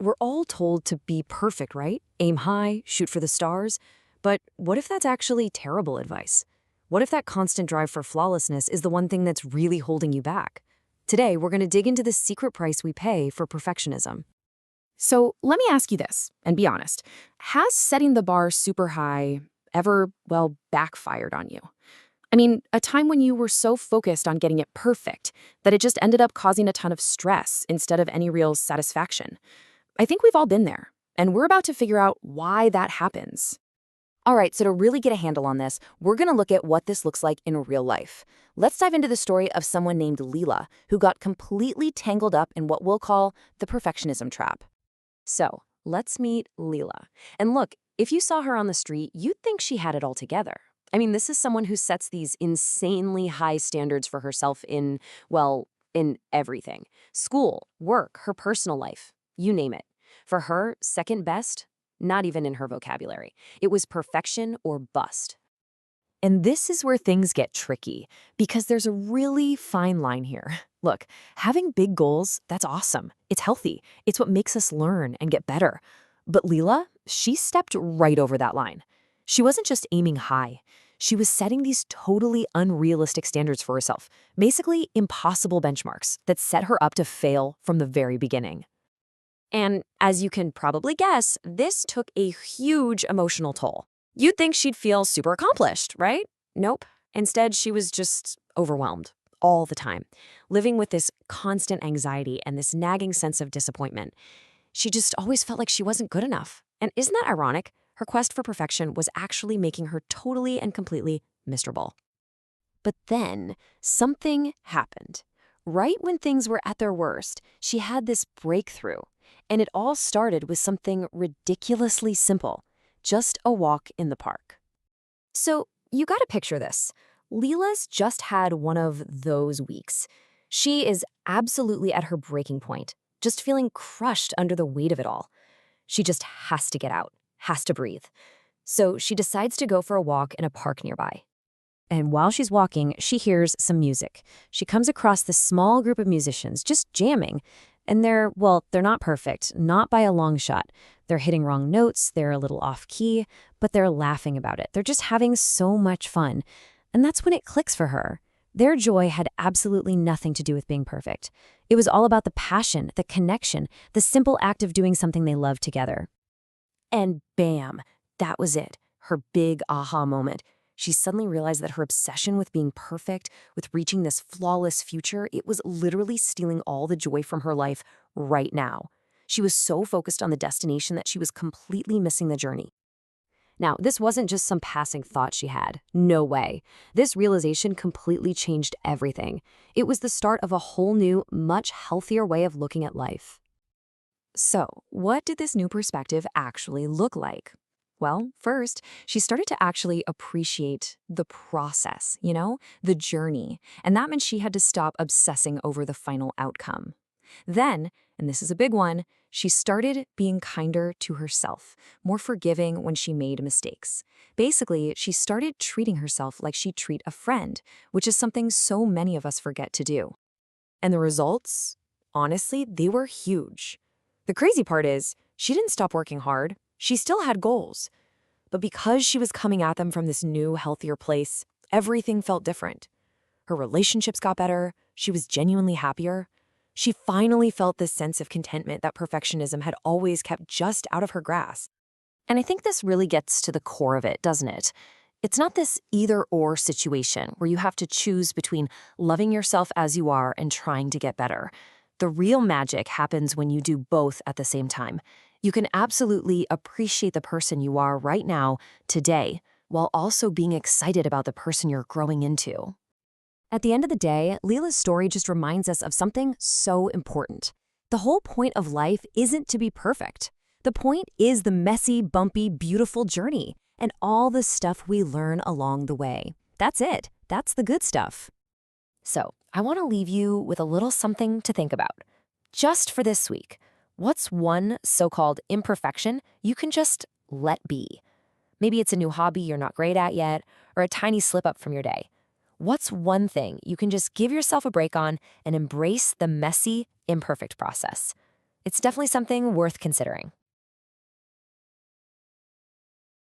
We're all told to be perfect, right? Aim high, shoot for the stars. But what if that's actually terrible advice? What if that constant drive for flawlessness is the one thing that's really holding you back? Today, we're going to dig into the secret price we pay for perfectionism. So let me ask you this, and be honest. Has setting the bar super high ever, well, backfired on you? I mean, a time when you were so focused on getting it perfect that it just ended up causing a ton of stress instead of any real satisfaction. I think we've all been there, and we're about to figure out why that happens. All right, so to really get a handle on this, we're going to look at what this looks like in real life. Let's dive into the story of someone named Leela, who got completely tangled up in what we'll call the perfectionism trap. So, let's meet Leela. And look, if you saw her on the street, you'd think she had it all together. I mean, this is someone who sets these insanely high standards for herself in, well, in everything. School, work, her personal life, you name it. For her, second best, not even in her vocabulary. It was perfection or bust. And this is where things get tricky, because there's a really fine line here. Look, having big goals, that's awesome. It's healthy. It's what makes us learn and get better. But Leela, she stepped right over that line. She wasn't just aiming high. She was setting these totally unrealistic standards for herself, basically impossible benchmarks that set her up to fail from the very beginning. And as you can probably guess, this took a huge emotional toll. You'd think she'd feel super accomplished, right? Nope. Instead, she was just overwhelmed all the time, living with this constant anxiety and this nagging sense of disappointment. She just always felt like she wasn't good enough. And isn't that ironic? Her quest for perfection was actually making her totally and completely miserable. But then, something happened. Right when things were at their worst, she had this breakthrough. And it all started with something ridiculously simple, just a walk in the park. So you gotta picture this. Leela's just had one of those weeks. She is absolutely at her breaking point, just feeling crushed under the weight of it all. She just has to get out, has to breathe. So she decides to go for a walk in a park nearby. And while she's walking, she hears some music. She comes across this small group of musicians just jamming. And they're not perfect, not by a long shot. They're hitting wrong notes, they're a little off-key, but they're laughing about it. They're just having so much fun. And that's when it clicks for her. Their joy had absolutely nothing to do with being perfect. It was all about the passion, the connection, the simple act of doing something they loved together. And bam, that was it, her big aha moment. She suddenly realized that her obsession with being perfect, with reaching this flawless future, it was literally stealing all the joy from her life right now. She was so focused on the destination that she was completely missing the journey. Now, this wasn't just some passing thought she had. No way. This realization completely changed everything. It was the start of a whole new, much healthier way of looking at life. So, what did this new perspective actually look like? Well, first, she started to actually appreciate the process, the journey. And that meant she had to stop obsessing over the final outcome. Then, and this is a big one, she started being kinder to herself, more forgiving when she made mistakes. Basically, she started treating herself like she'd treat a friend, which is something so many of us forget to do. And the results? Honestly, they were huge. The crazy part is, she didn't stop working hard. She still had goals. But because she was coming at them from this new, healthier place, everything felt different. Her relationships got better. She was genuinely happier. She finally felt this sense of contentment that perfectionism had always kept just out of her grasp. And I think this really gets to the core of it, doesn't it? It's not this either-or situation where you have to choose between loving yourself as you are and trying to get better. The real magic happens when you do both at the same time. You can absolutely appreciate the person you are right now, today, while also being excited about the person you're growing into. At the end of the day, Leela's story just reminds us of something so important. The whole point of life isn't to be perfect. The point is the messy, bumpy, beautiful journey and all the stuff we learn along the way. That's it. That's the good stuff. So, I want to leave you with a little something to think about. Just for this week, what's one so-called imperfection you can just let be? Maybe it's a new hobby you're not great at yet, or a tiny slip-up from your day. What's one thing you can just give yourself a break on and embrace the messy, imperfect process? It's definitely something worth considering.